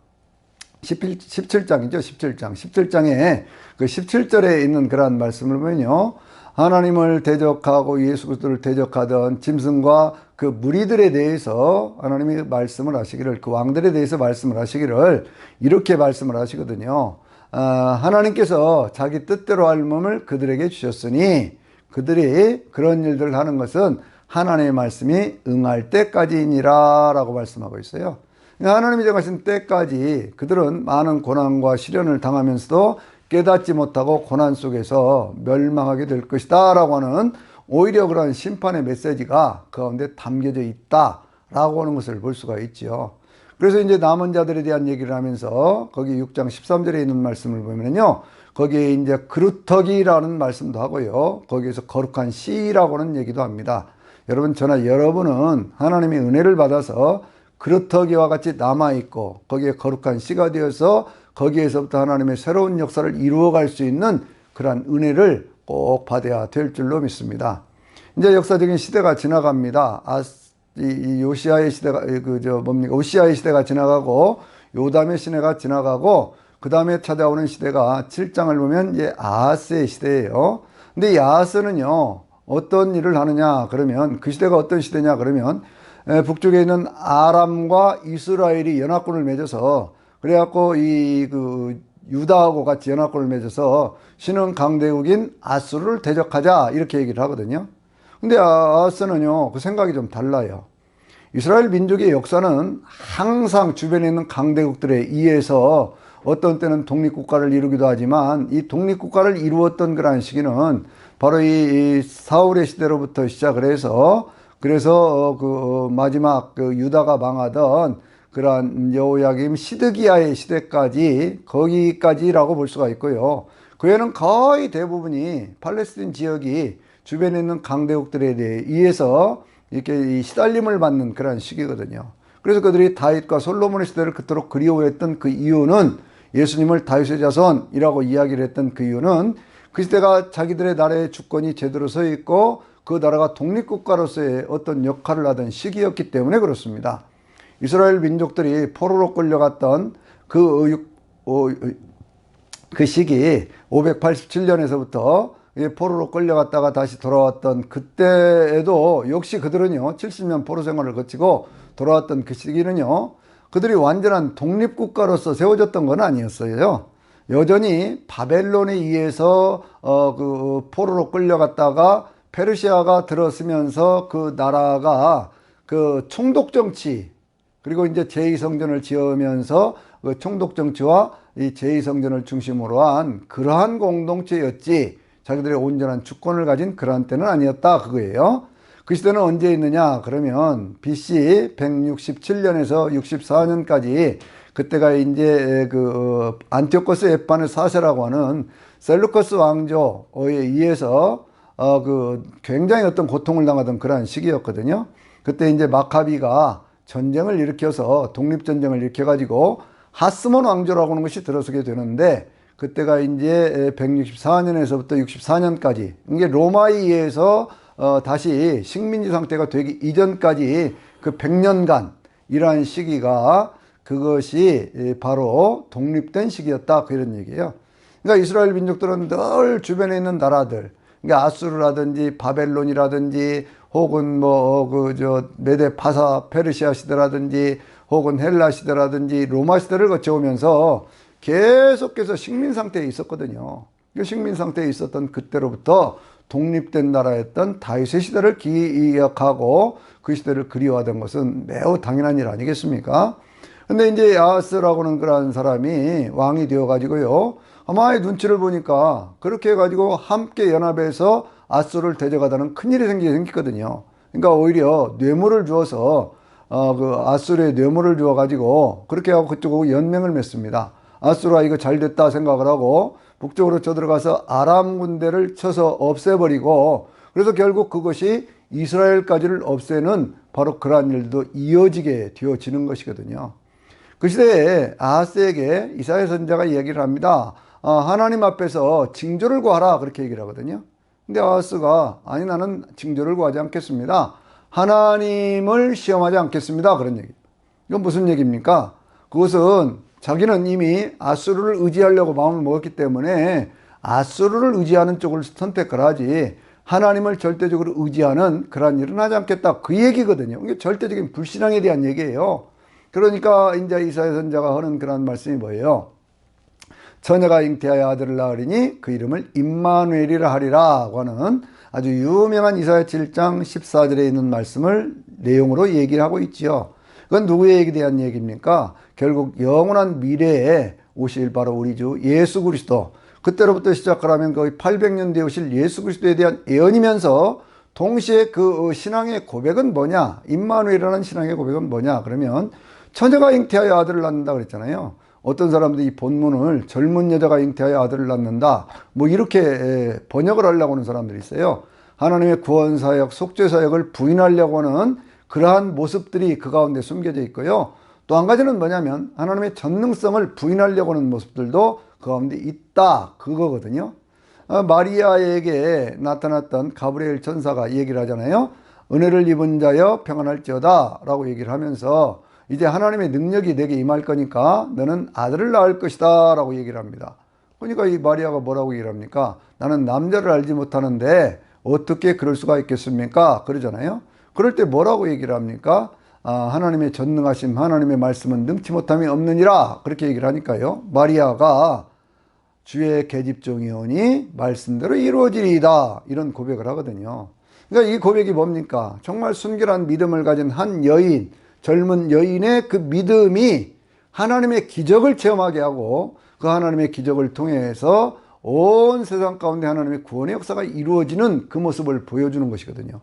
17장이죠. 17장. 17장에 그 17절에 있는 그러한 말씀을 보면요. 하나님을 대적하고 예수 그리스도를 대적하던 짐승과 그 무리들에 대해서 하나님이 말씀을 하시기를 그 왕들에 대해서 말씀을 하시기를 이렇게 말씀을 하시거든요. 하나님께서 자기 뜻대로 할 몸을 그들에게 주셨으니 그들이 그런 일들을 하는 것은 하나님의 말씀이 응할 때까지니라 라고 말씀하고 있어요. 하나님이 정하신 때까지 그들은 많은 고난과 시련을 당하면서도 깨닫지 못하고 고난 속에서 멸망하게 될 것이다 라고 하는 오히려 그런 심판의 메시지가 그 가운데 담겨져 있다 라고 하는 것을 볼 수가 있죠. 그래서 이제 남은 자들에 대한 얘기를 하면서 거기 6장 13절에 있는 말씀을 보면요. 거기에 이제 그루터기라는 말씀도 하고요. 거기에서 거룩한 씨라고 하는 얘기도 합니다. 여러분 저나 여러분은 하나님의 은혜를 받아서 그루터기와 같이 남아있고 거기에 거룩한 씨가 되어서 거기에서부터 하나님의 새로운 역사를 이루어갈 수 있는 그러한 은혜를 꼭 받아야 될 줄로 믿습니다. 이제 역사적인 시대가 지나갑니다. 이 요시아의 시대가 오시아의 시대가 지나가고 요담의 시대가 지나가고 그 다음에 찾아오는 시대가 7장을 보면 이제 아하스의 시대예요. 근데 이 아하스는요 어떤 일을 하느냐 그러면 그 시대가 어떤 시대냐 그러면 북쪽에 있는 아람과 이스라엘이 연합군을 맺어서 그래갖고 그 유다하고 같이 연합군을 맺어서 신흥 강대국인 아수르를 대적하자 이렇게 얘기를 하거든요. 근데 아하스는요 그 생각이 좀 달라요. 이스라엘 민족의 역사는 항상 주변에 있는 강대국들에 의해서 어떤 때는 독립국가를 이루기도 하지만 이 독립국가를 이루었던 그러한 시기는 바로 이 사울의 시대로부터 시작을 해서 그래서 그 마지막 그 유다가 망하던 그러한 여호야김 시드기야의 시대까지 거기까지라고 볼 수가 있고요. 그 외에는 거의 대부분이 팔레스틴 지역이 주변에 있는 강대국들에 의해서 이렇게 시달림을 받는 그런 시기거든요. 그래서 그들이 다윗과 솔로몬의 시대를 그토록 그리워했던 그 이유는 예수님을 다윗의 자손이라고 이야기를 했던 그 이유는 그 시대가 자기들의 나라의 주권이 제대로 서 있고 그 나라가 독립국가로서의 어떤 역할을 하던 시기였기 때문에 그렇습니다. 이스라엘 민족들이 포로로 끌려갔던 그 시기 587년에서부터 포로로 끌려갔다가 다시 돌아왔던 그때에도 역시 그들은요 70년 포로 생활을 거치고 돌아왔던 그 시기는요 그들이 완전한 독립국가로서 세워졌던 건 아니었어요. 여전히 바벨론에 의해서 그 포로로 끌려갔다가 페르시아가 들어서면서 그 나라가 그 총독정치 그리고 이제 제2성전을 지으면서 그 총독정치와 이 제2성전을 중심으로 한 그러한 공동체였지 자기들의 온전한 주권을 가진 그러한 때는 아니었다 그거예요. 그 시대는 언제 있느냐 그러면 BC 167년에서 64년까지 그때가 이제 그 안티오코스 에파네 4세라고 하는 셀루커스 왕조에 의해서 그 굉장히 어떤 고통을 당하던 그러한 시기였거든요. 그때 이제 마카비가 전쟁을 일으켜서 독립전쟁을 일으켜가지고 하스몬 왕조라고 하는 것이 들어서게 되는데 그때가 이제 164년에서부터 64년까지 이게 로마에 의해서 다시 식민지 상태가 되기 이전까지 그 100년간 이러한 시기가 그것이 바로 독립된 시기였다. 그런 얘기예요. 그러니까 이스라엘 민족들은 늘 주변에 있는 나라들, 그러니까 아수르라든지 바벨론이라든지 혹은 메데 파사 페르시아 시대라든지 혹은 헬라 시대라든지 로마 시대를 거쳐오면서 계속해서 식민 상태에 있었거든요. 식민 상태에 있었던 그때로부터 독립된 나라였던 다윗의 시대를 기억하고 그 시대를 그리워하던 것은 매우 당연한 일 아니겠습니까? 근데 이제 아하스라고는 그런 사람이 왕이 되어가지고요. 하마의 눈치를 보니까 그렇게 해가지고 함께 연합해서 아수르를 대적하다는 큰일이 생겼거든요. 그러니까 오히려 뇌물을 주어서 그 아수르에 뇌물을 주어가지고 그렇게 하고 그쪽하고 연맹을 맺습니다. 아수르가 이거 잘 됐다 생각을 하고 북쪽으로 쳐들어가서 아람 군대를 쳐서 없애버리고 그래서 결국 그것이 이스라엘까지를 없애는 바로 그러한 일도 이어지게 되어지는 것이거든요. 그 시대에 아하스에게 이사야 선지자가 얘기를 합니다. 하나님 앞에서 징조를 구하라 그렇게 얘기를 하거든요. 근데 아하스가 아니 나는 징조를 구하지 않겠습니다. 하나님을 시험하지 않겠습니다. 그런 얘기. 이건 무슨 얘기입니까? 그것은 자기는 이미 아수르를 의지하려고 마음을 먹었기 때문에 아수르를 의지하는 쪽을 선택을 하지 하나님을 절대적으로 의지하는 그런 일은 하지 않겠다. 그 얘기거든요. 이게 절대적인 불신앙에 대한 얘기예요. 그러니까 이제 이사야 선지자가 하는 그런 말씀이 뭐예요? 처녀가 잉태하여 아들을 낳으리니 그 이름을 임마누엘이라 하리라고 하는 아주 유명한 이사야 7장 14절에 있는 말씀을 내용으로 얘기를 하고 있지요. 그건 누구에 대한 얘기입니까? 결국 영원한 미래에 오실 바로 우리 주 예수 그리스도, 그때로부터 시작하면 거의 800년 뒤에 오실 예수 그리스도에 대한 예언이면서 동시에 그 신앙의 고백은 뭐냐? 임마누엘이라는 신앙의 고백은 뭐냐? 그러면 처녀가 잉태하여 아들을 낳는다 그랬잖아요. 어떤 사람들이 이 본문을 젊은 여자가 잉태하여 아들을 낳는다 뭐 이렇게 번역을 하려고 하는 사람들이 있어요. 하나님의 구원사역, 속죄사역을 부인하려고 하는 그러한 모습들이 그 가운데 숨겨져 있고요. 또 한 가지는 뭐냐면 하나님의 전능성을 부인하려고 하는 모습들도 그 가운데 있다 그거거든요. 마리아에게 나타났던 가브리엘 천사가 얘기를 하잖아요. 은혜를 입은 자여 평안할지어다 라고 얘기를 하면서 이제 하나님의 능력이 내게 임할 거니까 너는 아들을 낳을 것이다 라고 얘기를 합니다. 그러니까 이 마리아가 뭐라고 얘기를 합니까? 나는 남자를 알지 못하는데 어떻게 그럴 수가 있겠습니까? 그러잖아요. 그럴 때 뭐라고 얘기를 합니까? 하나님의 전능하심, 하나님의 말씀은 능치 못함이 없느니라 그렇게 얘기를 하니까요. 마리아가 주의 계집종이오니 말씀대로 이루어지리이다 이런 고백을 하거든요. 그러니까 이 고백이 뭡니까? 정말 순결한 믿음을 가진 한 여인, 젊은 여인의 그 믿음이 하나님의 기적을 체험하게 하고 그 하나님의 기적을 통해서 온 세상 가운데 하나님의 구원의 역사가 이루어지는 그 모습을 보여주는 것이거든요.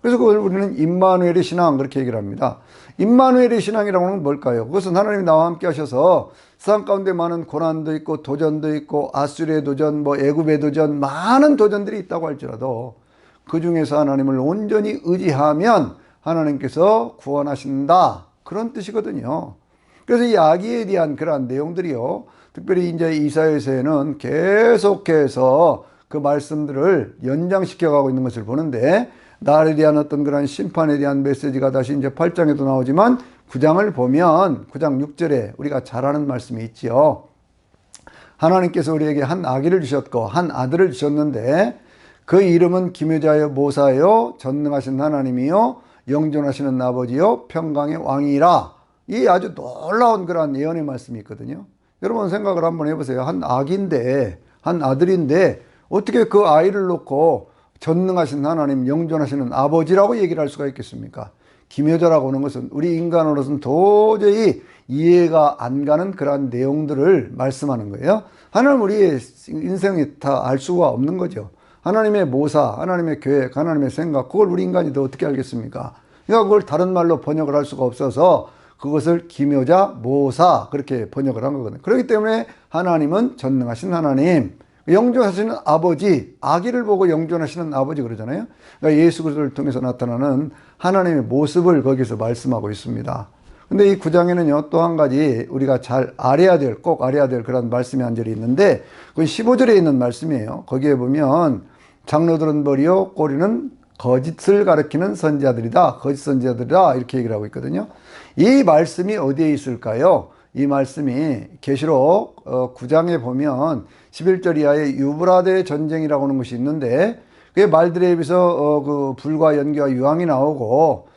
그래서 그걸 우리는 임마누엘의 신앙 그렇게 얘기를 합니다. 임마누엘의 신앙이라고 하는 건 뭘까요? 그것은 하나님이 나와 함께 하셔서 세상 가운데 많은 고난도 있고 도전도 있고 아수르의 도전, 애굽의 도전, 많은 도전들이 있다고 할지라도 그 중에서 하나님을 온전히 의지하면 하나님께서 구원하신다 그런 뜻이거든요. 그래서 이 아기에 대한 그러한 내용들이요, 특별히 이제 이사야서에는 계속해서 그 말씀들을 연장시켜 가고 있는 것을 보는데, 나에 대한 어떤 그런 심판에 대한 메시지가 다시 이제 8장에도 나오지만 9장을 보면 9장 6절에 우리가 잘 아는 말씀이 있지요. 하나님께서 우리에게 한 아기를 주셨고 한 아들을 주셨는데 그 이름은 기묘자여 모사여 전능하신 하나님이요 영존하시는 아버지요 평강의 왕이라. 이 아주 놀라운 그런 예언의 말씀이 있거든요. 여러분 생각을 한번 해보세요. 한 아기인데, 한 아들인데 어떻게 그 아이를 놓고 전능하신 하나님, 영존하시는 아버지라고 얘기를 할 수가 있겠습니까? 기묘자라고 하는 것은 우리 인간으로서는 도저히 이해가 안 가는 그러한 내용들을 말씀하는 거예요. 하나님 우리의 인생에 다 알 수가 없는 거죠. 하나님의 모사, 하나님의 계획, 하나님의 생각, 그걸 우리 인간이 더 어떻게 알겠습니까? 그러니까 그걸 다른 말로 번역을 할 수가 없어서 그것을 기묘자, 모사 그렇게 번역을 한 거거든요. 그렇기 때문에 하나님은 전능하신 하나님, 영존하시는 아버지, 아기를 보고 영존하시는 아버지 그러잖아요. 그러니까 예수 그리스도를 통해서 나타나는 하나님의 모습을 거기서 말씀하고 있습니다. 근데 이 9장에는요, 또 한 가지 우리가 잘 알아야 될, 꼭 알아야 될 그런 말씀이 한 절이 있는데, 그건 15절에 있는 말씀이에요. 거기에 보면, 장로들은 머리요, 꼬리는 거짓을 가리키는 선지자들이다. 거짓 선지자들이다. 이렇게 얘기를 하고 있거든요. 이 말씀이 어디에 있을까요? 이 말씀이 계시록 9장에 보면 11절 이하에 유브라데 전쟁이라고 하는 것이 있는데, 그게 말들에 비해서 그 불과 연기와 유황이 나오고,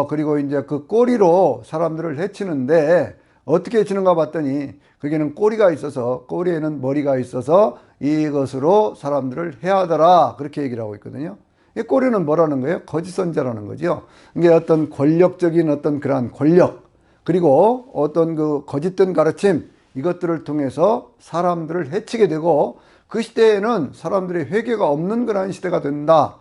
그리고 이제 그 꼬리로 사람들을 해치는데, 어떻게 해치는가 봤더니 거기에는 꼬리가 있어서, 꼬리에는 머리가 있어서 이것으로 사람들을 해하더라. 그렇게 얘기를 하고 있거든요. 이 꼬리는 뭐라는 거예요? 거짓 선지자라는 거죠. 이게 어떤 권력적인 어떤 그러한 권력, 그리고 어떤 그 거짓된 가르침, 이것들을 통해서 사람들을 해치게 되고, 그 시대에는 사람들의 회개가 없는 그러한 시대가 된다.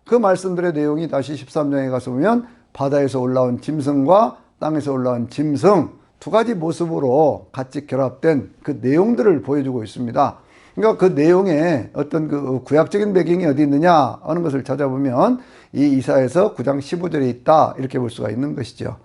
그 말씀들의 내용이 다시 13장에 가서 보면 바다에서 올라온 짐승과 땅에서 올라온 짐승 두 가지 모습으로 같이 결합된 그 내용들을 보여주고 있습니다. 그러니까 그 내용에 어떤 그 구약적인 배경이 어디 있느냐 하는 것을 찾아보면 이 이사야서 9장 15절에 있다, 이렇게 볼 수가 있는 것이죠.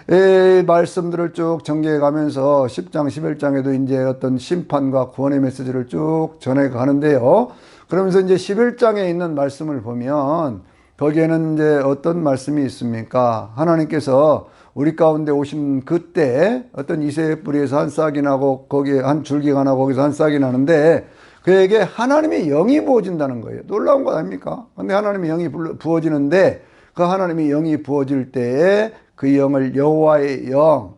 이 말씀들을 쭉 전개해 가면서 10장, 11장에도 이제 어떤 심판과 구원의 메시지를 쭉 전해 가는데요. 그러면서 이제 11장에 있는 말씀을 보면 거기에는 이제 어떤 말씀이 있습니까? 하나님께서 우리 가운데 오신 그때 어떤 이새의 뿌리에서 한 싹이 나고 거기에 한 줄기가 나고 거기서 한 싹이 나는데 그에게 하나님의 영이 부어진다는 거예요. 놀라운 거 아닙니까? 근데 하나님의 영이 부어지는데 그 하나님의 영이 부어질 때에 그 영을 여호와의 영,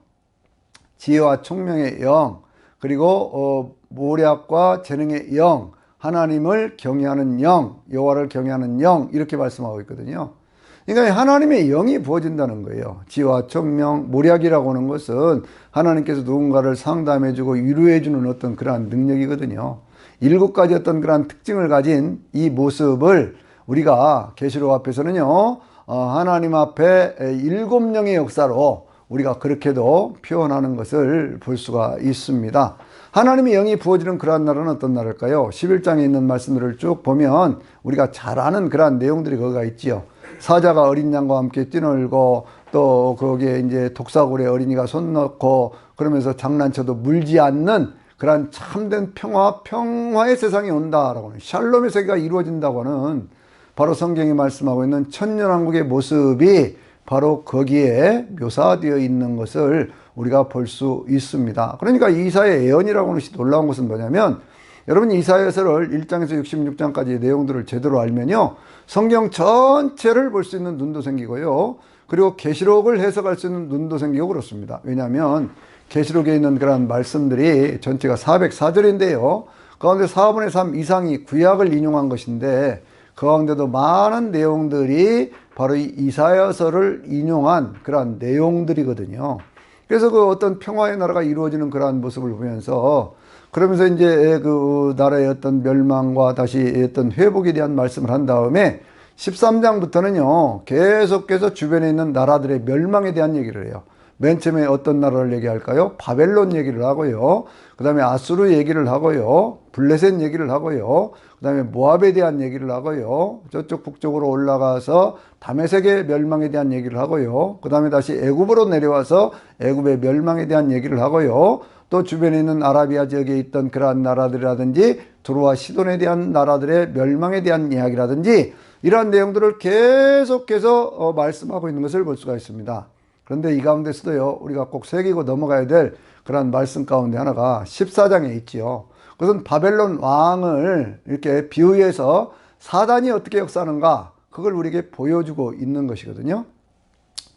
지혜와 총명의 영, 그리고 모략과 재능의 영, 하나님을 경외하는 영, 여호와를 경외하는 영, 이렇게 말씀하고 있거든요. 그러니까 하나님의 영이 부어진다는 거예요. 지혜와 총명, 모략이라고 하는 것은 하나님께서 누군가를 상담해주고 위로해주는 어떤 그러한 능력이거든요. 7가지 어떤 그러한 특징을 가진 이 모습을 우리가 계시록 앞에서는요, 하나님 앞에 7영의 역사로 우리가 그렇게도 표현하는 것을 볼 수가 있습니다. 하나님의 영이 부어지는 그러한 나라는 어떤 나라일까요? 11장에 있는 말씀들을 쭉 보면 우리가 잘 아는 그러한 내용들이 거기가 있지요. 사자가 어린 양과 함께 뛰놀고, 또 거기에 이제 독사굴에 어린이가 손 넣고 그러면서 장난쳐도 물지 않는 그러한 참된 평화의 세상이 온다라고 하는, 샬롬의 세계가 이루어진다고 하는, 바로 성경이 말씀하고 있는 천년왕국의 모습이 바로 거기에 묘사되어 있는 것을 우리가 볼 수 있습니다. 그러니까 이사야의 예언이라고 하는 것이 놀라운 것은 뭐냐면, 여러분 이사야서를 1장에서 66장까지의 내용들을 제대로 알면요, 성경 전체를 볼 수 있는 눈도 생기고요, 그리고 계시록을 해석할 수 있는 눈도 생기고 그렇습니다. 왜냐하면 계시록에 있는 그런 말씀들이 전체가 404절인데요 가운데 4분의 3 이상이 구약을 인용한 것인데, 그 가운데도 많은 내용들이 바로 이 이사야서를 인용한 그러한 내용들이거든요. 그래서 그 어떤 평화의 나라가 이루어지는 그러한 모습을 보면서, 그러면서 이제 그 나라의 어떤 멸망과 다시 어떤 회복에 대한 말씀을 한 다음에 13장부터는요 계속해서 주변에 있는 나라들의 멸망에 대한 얘기를 해요. 맨 처음에 어떤 나라를 얘기할까요? 바벨론 얘기를 하고요, 그 다음에 아수르 얘기를 하고요, 블레셋 얘기를 하고요, 그 다음에 모압에 대한 얘기를 하고요, 저쪽 북쪽으로 올라가서 다메섹의 멸망에 대한 얘기를 하고요, 그 다음에 다시 애굽으로 내려와서 애굽의 멸망에 대한 얘기를 하고요, 또 주변에 있는 아라비아 지역에 있던 그러한 나라들이라든지 두로와 시돈에 대한 나라들의 멸망에 대한 이야기라든지 이러한 내용들을 계속해서 말씀하고 있는 것을 볼 수가 있습니다. 그런데 이 가운데서도요, 우리가 꼭 새기고 넘어가야 될 그런 말씀 가운데 하나가 14장에 있지요. 그것은 바벨론 왕을 이렇게 비유해서 사단이 어떻게 역사하는가, 그걸 우리에게 보여주고 있는 것이거든요.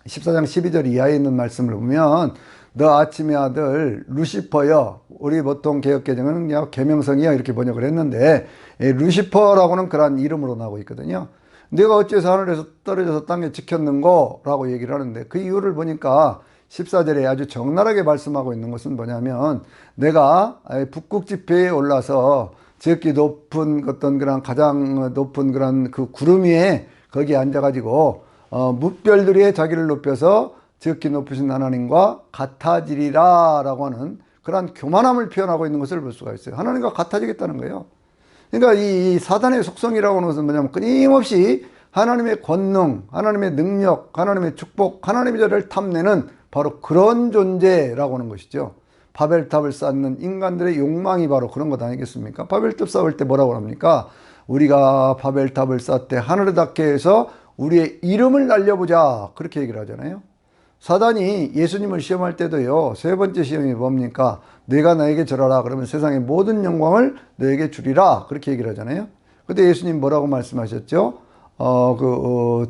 14장 12절 이하에 있는 말씀을 보면, 너 아침의 아들 루시퍼여, 우리 보통 개역개정은 그냥 계명성이여 이렇게 번역을 했는데, 루시퍼라고는 그러한 이름으로 나오고 있거든요. 내가 어째서 하늘에서 떨어져서 땅에 지켰는고? 라고 얘기를 하는데, 그 이유를 보니까 14절에 아주 적나라하게 말씀하고 있는 것은 뭐냐면, 내가 북극 지폐에 올라서 지극히 높은 어떤 그런 가장 높은 그런 그 구름 위에 거기에 앉아가지고 뭇별들이 자기를 높여서 지극히 높으신 하나님과 같아지리라 라고 하는 그런 교만함을 표현하고 있는 것을 볼 수가 있어요. 하나님과 같아지겠다는 거예요. 그러니까 이 사단의 속성이라고 하는 것은 뭐냐면, 끊임없이 하나님의 권능, 하나님의 능력, 하나님의 축복, 하나님의 자리를 탐내는 바로 그런 존재라고 하는 것이죠. 바벨탑을 쌓는 인간들의 욕망이 바로 그런 것 아니겠습니까? 바벨탑 쌓을 때 뭐라고 합니까? 우리가 바벨탑을 쌓되 하늘에 닿게 해서 우리의 이름을 날려보자. 그렇게 얘기를 하잖아요. 사단이 예수님을 시험할 때도요, 세 번째 시험이 뭡니까? 내가 나에게 절하라. 그러면 세상의 모든 영광을 너에게 주리라. 그렇게 얘기를 하잖아요. 근데 예수님 뭐라고 말씀하셨죠?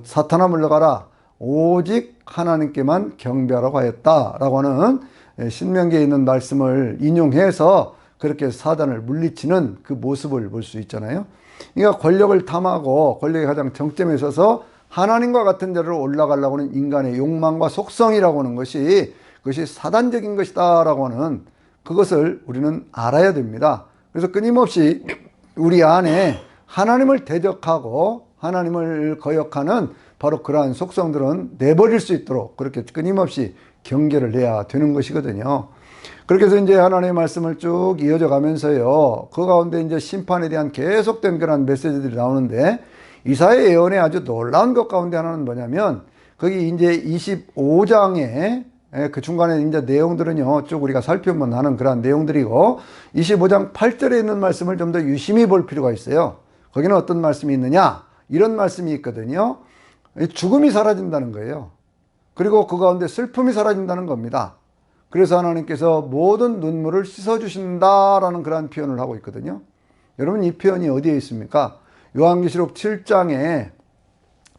사탄아 물러가라. 오직 하나님께만 경배하라고 하였다라고 하는 신명기에 있는 말씀을 인용해서 그렇게 사단을 물리치는 그 모습을 볼 수 있잖아요. 그러니까 권력을 탐하고 권력의 가장 정점에 서서 하나님과 같은 자리로 올라가려고 하는 인간의 욕망과 속성이라고 하는 것이 그것이 사단적인 것이다라고 하는 그것을 우리는 알아야 됩니다. 그래서 끊임없이 우리 안에 하나님을 대적하고 하나님을 거역하는 바로 그러한 속성들은 내버릴 수 있도록 그렇게 끊임없이 경계를 해야 되는 것이거든요. 그렇게 해서 이제 하나님의 말씀을 쭉 이어져 가면서요, 그 가운데 이제 심판에 대한 계속된 그런 메시지들이 나오는데, 이사야 예언의 아주 놀라운 것 가운데 하나는 뭐냐면, 거기 이제 25장에 그 중간에 이제 내용들은요, 쭉 우리가 살펴보면 하는 그런 내용들이고, 25장 8절에 있는 말씀을 좀 더 유심히 볼 필요가 있어요. 거기는 어떤 말씀이 있느냐? 이런 말씀이 있거든요. 죽음이 사라진다는 거예요. 그리고 그 가운데 슬픔이 사라진다는 겁니다. 그래서 하나님께서 모든 눈물을 씻어주신다라는 그런 표현을 하고 있거든요. 여러분, 이 표현이 어디에 있습니까? 요한계시록 7장에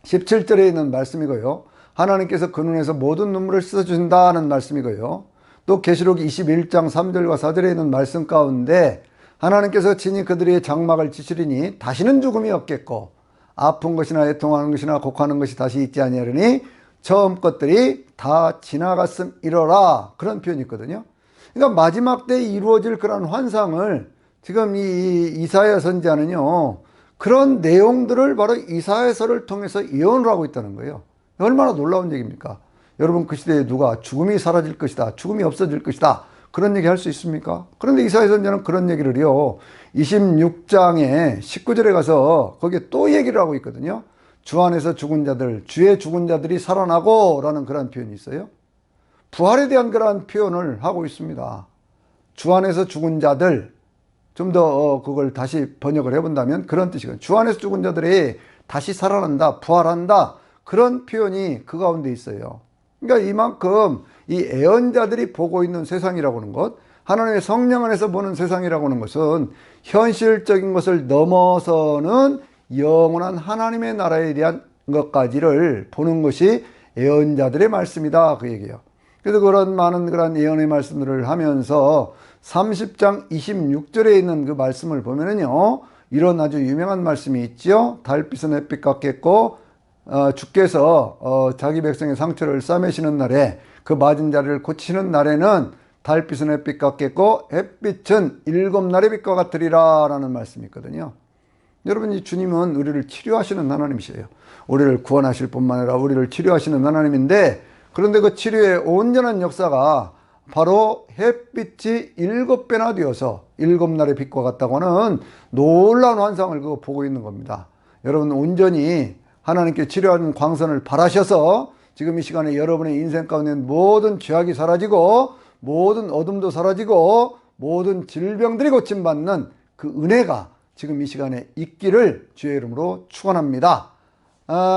17절에 있는 말씀이고요. 하나님께서 그 눈에서 모든 눈물을 씻어주신다는 말씀이고요. 또 계시록 21장 3절과 4절에 있는 말씀 가운데 하나님께서 친히 그들의 장막을 찢으리니 다시는 죽음이 없겠고 아픈 것이나 애통하는 것이나 곡하는 것이 다시 있지 아니하리니 처음 것들이 다 지나갔음이러라. 그런 표현이 있거든요. 그러니까 마지막 때에 이루어질 그런 환상을 지금 이 이사야 선지자는요, 그런 내용들을 바로 이사야서를 통해서 예언을 하고 있다는 거예요. 얼마나 놀라운 얘기입니까? 여러분, 그 시대에 누가 죽음이 사라질 것이다, 죽음이 없어질 것이다, 그런 얘기 할 수 있습니까? 그런데 이사야 선지자는 그런 얘기를 해요. 26장에 19절에 가서 거기에 또 얘기를 하고 있거든요. 주 안에서 죽은 자들, 주의 죽은 자들이 살아나고 라는 그런 표현이 있어요. 부활에 대한 그런 표현을 하고 있습니다. 주 안에서 죽은 자들, 좀 더 그걸 다시 번역을 해본다면 그런 뜻이거든요. 주 안에서 죽은 자들이 다시 살아난다, 부활한다, 그런 표현이 그 가운데 있어요. 그러니까 이만큼 이 애언자들이 보고 있는 세상이라고 하는 것, 하나님의 성령 안에서 보는 세상이라고 하는 것은 현실적인 것을 넘어서는 영원한 하나님의 나라에 대한 것까지를 보는 것이 예언자들의 말씀이다, 그 얘기예요. 그래서 그런 많은 그런 예언의 말씀들을 하면서 30장 26절에 있는 그 말씀을 보면은요, 이런 아주 유명한 말씀이 있죠. 달빛은 햇빛 같겠고 주께서 자기 백성의 상처를 싸매시는 날에 그 맞은 자리를 고치는 날에는 달빛은 햇빛 같겠고 햇빛은 7날의 빛과 같으리라 라는 말씀이 있거든요. 여러분, 이 주님은 우리를 치료하시는 하나님이세요. 우리를 구원하실 뿐만 아니라 우리를 치료하시는 하나님인데, 그런데 그 치료의 온전한 역사가 바로 햇빛이 7배나 되어서 7날의 빛과 같다고 하는 놀라운 환상을 그거 보고 있는 겁니다. 여러분, 온전히 하나님께 치료하는 광선을 바라셔서 지금 이 시간에 여러분의 인생 가운데 모든 죄악이 사라지고 모든 어둠도 사라지고 모든 질병들이 고침받는 그 은혜가 지금 이 시간에 있기를 주의 이름으로 축원합니다.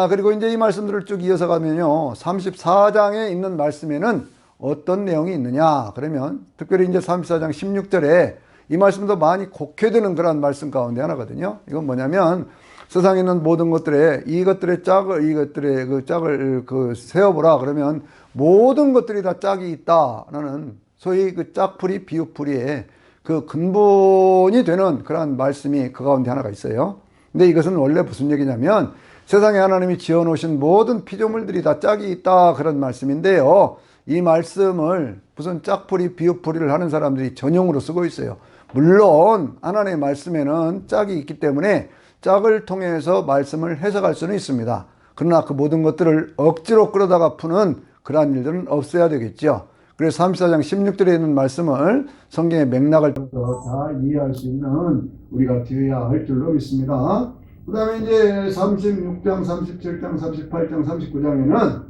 그리고 이제 이 말씀들을 쭉 이어서 가면요, 34장에 있는 말씀에는 어떤 내용이 있느냐 그러면 특별히 이제 34장 16절에 이 말씀도 많이 곡해되는 그런 말씀 가운데 하나거든요. 이건 뭐냐면 세상에 있는 모든 것들에 이것들의 짝을 세어보라 그러면 모든 것들이 다 짝이 있다라는 소위 그 짝풀이 비읍풀이의 그 근본이 되는 그런 말씀이 그 가운데 하나가 있어요. 근데 이것은 원래 무슨 얘기냐면 세상에 하나님이 지어놓으신 모든 피조물들이 다 짝이 있다 그런 말씀인데요. 이 말씀을 무슨 짝풀이 비읍풀이를 하는 사람들이 전용으로 쓰고 있어요. 물론 하나님의 말씀에는 짝이 있기 때문에 짝을 통해서 말씀을 해석할 수는 있습니다. 그러나 그 모든 것들을 억지로 끌어다가 푸는 그러한 일들은 없어야 되겠죠. 그래서 34장 16절에 있는 말씀을 성경의 맥락을 좀 더 잘 이해할 수 있는 우리가 되어야 할 줄로 믿습니다. 그 다음에 이제 36장, 37장, 38장, 39장에는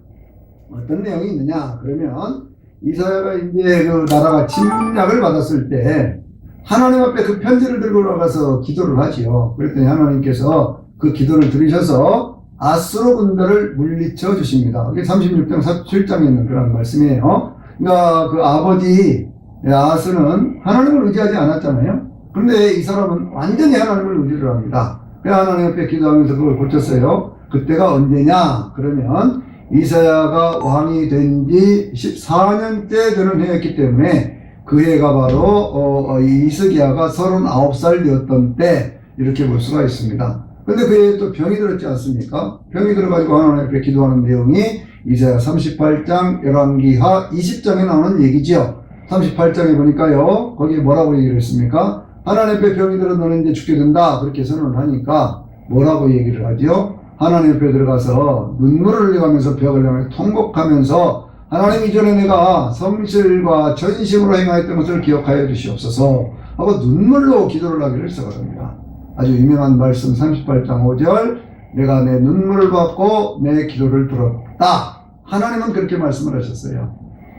어떤 내용이 있느냐 그러면 이사야가 이제 그 나라가 침략을 받았을 때 하나님 앞에 그 편지를 들고 나가서 기도를 하지요. 그랬더니 하나님께서 그 기도를 들으셔서 아수르 군대를 물리쳐 주십니다. 이게 36장 47장에 있는 그런 말씀이에요. 그러니까 그 아버지 아스는 하나님을 의지하지 않았잖아요. 그런데 이 사람은 완전히 하나님을 의지를 합니다. 그래서 하나님 앞에 기도하면서 그걸 고쳤어요. 그때가 언제냐? 그러면 이사야가 왕이 된 지 14년째 되는 해였기 때문에 그 해가 바로 이스기야가 39살 되었던 때 이렇게 볼 수가 있습니다. 그런데 그 해에 또 병이 들었지 않습니까? 병이 들어가지고 하나님 앞에 기도하는 내용이 이사야 38장 열왕기하 20장에 나오는 얘기지요. 38장에 보니까요, 거기에 뭐라고 얘기를 했습니까? 하나님 앞에 병이 들어 너는 이제 죽게 된다. 그렇게 선언을 하니까 뭐라고 얘기를 하죠? 하나님 앞에 들어가서 눈물을 흘려가면서 벽을 향해 통곡하면서 하나님 이전에 내가 성실과 전심으로 행하였던 것을 기억하여 주시옵소서 하고 눈물로 기도를 하기를 시작합니다. 아주 유명한 말씀 38장 5절 내가 내 눈물을 받고 내 기도를 들었다. 하나님은 그렇게 말씀을 하셨어요.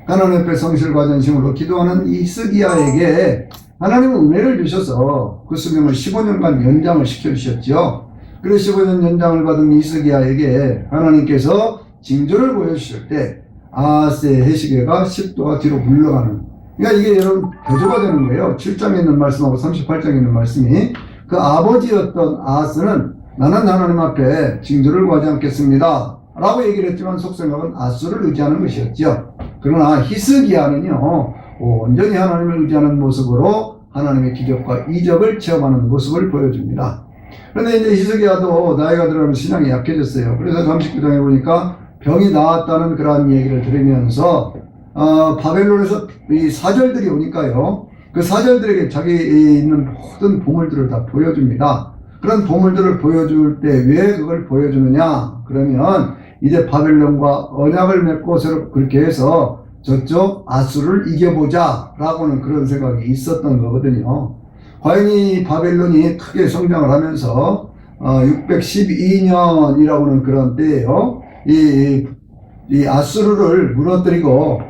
하나님 앞에 성실과 전심으로 기도하는 이스기야에게 하나님은 은혜를 주셔서 그 수명을 15년간 연장을 시켜주셨죠. 그래서 15년 연장을 받은 이스기야에게 하나님께서 징조를 보여주실 때 아하스의 해시계가 10도가 뒤로 물러가는, 그러니까 이게 여러분 대조가 되는 거예요. 7장에 있는 말씀하고 38장에 있는 말씀이 그 아버지였던 아하스는 나는 하나님 앞에 징조를 구하지 않겠습니다 라고 얘기를 했지만 속생각은 아수를 의지하는 것이었죠. 그러나 히스기야는요 온전히 하나님을 의지하는 모습으로 하나님의 기적과 이적을 체험하는 모습을 보여줍니다. 그런데 이제 히스기야도 나이가 들어가면 신앙이 약해졌어요. 그래서 39장에 보니까 병이 나았다는 그러한 얘기를 들으면서 바벨론에서 이 사절들이 오니까요 그 사절들에게 자기 있는 모든 보물들을 다 보여줍니다. 그런 보물들을 보여줄 때 왜 그걸 보여주느냐? 그러면 이제 바벨론과 언약을 맺고 서로 그렇게 해서 저쪽 아수를 이겨보자 라고는 그런 생각이 있었던 거거든요. 과연 이 바벨론이 크게 성장을 하면서 612년이라고는 그런 때예요. 이 아수르를 무너뜨리고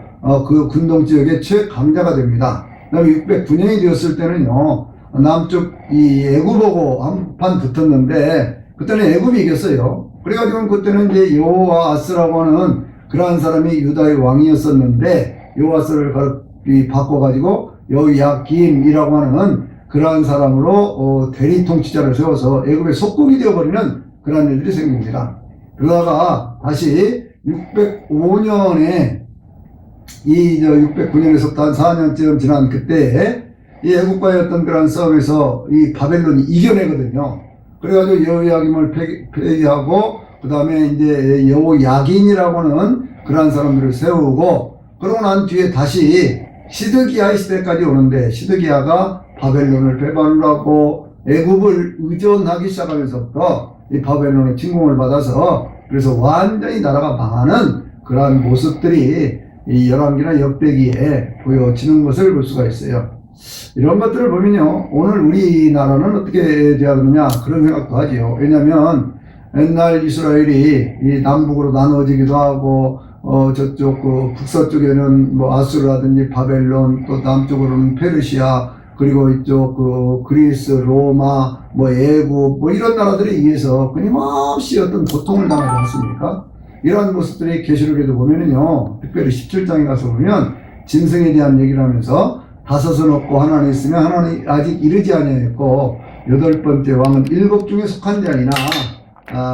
그 군동지역의 최강자가 됩니다. 그 다음에 609년이 되었을 때는요 남쪽 이 애굽하고 한판 붙었는데 그때는 애굽이 이겼어요. 그래가지고 그때는 이제 여호아스라고 하는 그러한 사람이 유다의 왕이었었는데 여호아스를 바꿔가지고 여호야김이라고 하는 그러한 사람으로 대리 통치자를 세워서 애굽의 속국이 되어버리는 그러한 일들이 생깁니다. 그러다가 다시 605년에 609년에서부터 한 4년쯤 지난 그때에 이 애국과의 어떤 그런 싸움에서 이 바벨론이 이겨내거든요. 그래가지고 여호야김을 폐위하고 그 다음에 이제 여호야긴이라고 하는 그러한 사람들을 세우고 그러고 난 뒤에 다시 시드기야의 시대까지 오는데 시드기야가 바벨론을 배반을 하고 애굽을 의존하기 시작하면서부터 이 바벨론의 침공을 받아서 그래서 완전히 나라가 망하는 그러한 모습들이 이 열왕기나 역대기에 보여지는 것을 볼 수가 있어요. 이런 것들을 보면요 오늘 우리나라는 어떻게 되어야 되느냐 그런 생각도 하지요. 왜냐하면 옛날 이스라엘이 이 남북으로 나누어지기도 하고 저쪽 그 북서쪽에는 뭐 아수르라든지 바벨론 또 남쪽으로는 페르시아 그리고 이쪽 그 그리스 로마 뭐 애굽 뭐 이런 나라들에 의해서 끊임없이 어떤 고통을 당하지 않습니까? 이러한 모습들이 계시록에도 보면은요 특별히 17장에 가서 보면 짐승에 대한 얘기를 하면서 다섯은 없고 하나는 있으면 하나는 아직 이르지 아니하였고 여덟 번째 왕은 일곱 중에 속한 자이나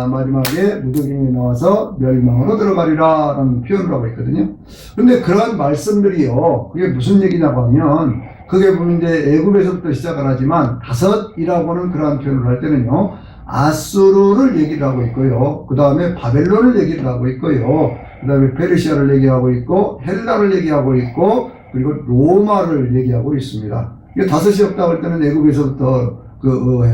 마지막에 무더기에 나와서 멸망으로 들어가리라 라는 표현을 하고 있거든요. 그런데 그러한 말씀들이요 그게 무슨 얘기냐고 하면 그게 보면 이제 애굽에서부터 시작을 하지만 다섯이라고 하는 그러한 표현을 할 때는요 아수르를 얘기를 하고 있고요 그 다음에 바벨론을 얘기를 하고 있고요 그 다음에 페르시아를 얘기하고 있고 헬라를 얘기하고 있고 그리고 로마를 얘기하고 있습니다. 이게 다섯이 없다고 할 때는 애굽에서부터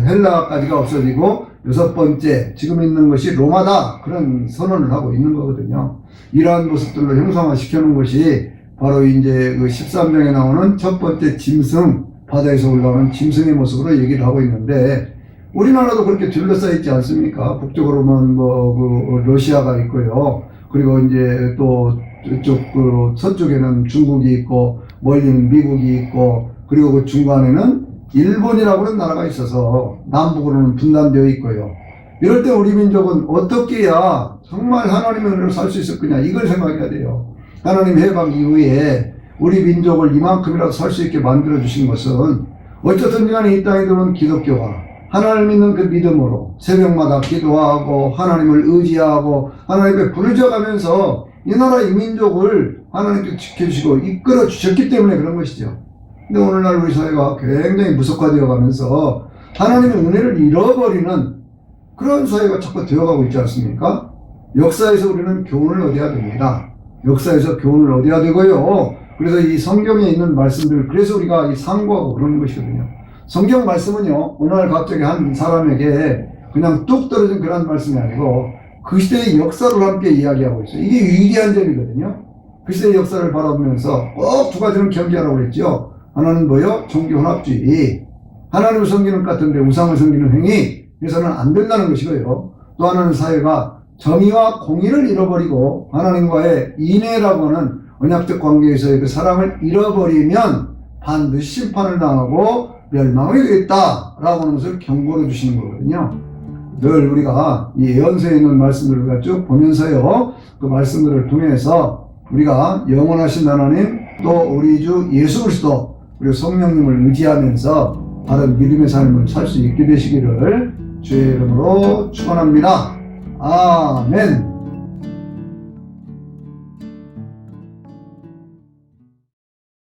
헬라까지가 없어지고 여섯 번째 지금 있는 것이 로마다 그런 선언을 하고 있는 거거든요. 이러한 모습들로 형상화시켜 놓은 것이 바로 이제 그 13장에 나오는 첫 번째 짐승 바다에서 올라오는 짐승의 모습으로 얘기를 하고 있는데 우리나라도 그렇게 둘러싸여 있지 않습니까? 북쪽으로는 그 러시아가 있고요. 그리고 이제 또 이쪽 그 서쪽에는 중국이 있고 멀리는 미국이 있고 그리고 그 중간에는 일본이라고 하는 나라가 있어서 남북으로는 분단되어 있고요. 이럴 때 우리 민족은 어떻게 해야 정말 하나님의 은혜로 살 수 있을 거냐, 이걸 생각해야 돼요. 하나님 해방 이후에 우리 민족을 이만큼이라도 살 수 있게 만들어 주신 것은 어쨌든 간에 이 땅에 들어온 기독교가 하나님을 믿는 그 믿음으로 새벽마다 기도하고 하나님을 의지하고 하나님께 부르짖어가면서 이 나라 이 민족을 하나님께 지켜주시고 이끌어 주셨기 때문에 그런 것이죠. 근데 오늘날 우리 사회가 굉장히 무속화되어 가면서 하나님의 은혜를 잃어버리는 그런 사회가 자꾸 되어가고 있지 않습니까? 역사에서 우리는 교훈을 얻어야 됩니다. 역사에서 교훈을 얻어야 되고요. 그래서 이 성경에 있는 말씀들, 그래서 우리가 이 상고하고 그러는 것이거든요. 성경 말씀은요, 오늘 갑자기 한 사람에게 그냥 뚝 떨어진 그런 말씀이 아니고 그 시대의 역사를 함께 이야기하고 있어요. 이게 위대한 점이거든요. 그 시대의 역사를 바라보면서 꼭 두 가지는 경계하라고 그랬죠. 하나는 뭐요? 종교 혼합주의. 하나님을 섬기는 것 같은데 우상을 섬기는 행위, 그래서는 안 된다는 것이고요. 또 하나는 사회가 정의와 공의를 잃어버리고 하나님과의 인애라고 하는 언약적 관계에서의 그 사랑을 잃어버리면 반드시 심판을 당하고 멸망이 되겠다라고 하는 것을 경고를 주시는 거거든요. 늘 우리가 이 예언서에 있는 말씀들을 쭉 보면서요, 그 말씀들을 통해서 우리가 영원하신 하나님, 또 우리 주 예수 그리스도, 그리고 성령님을 의지하면서 바른 믿음의 삶을 살 수 있게 되시기를 주의 이름으로 축원합니다. 아멘.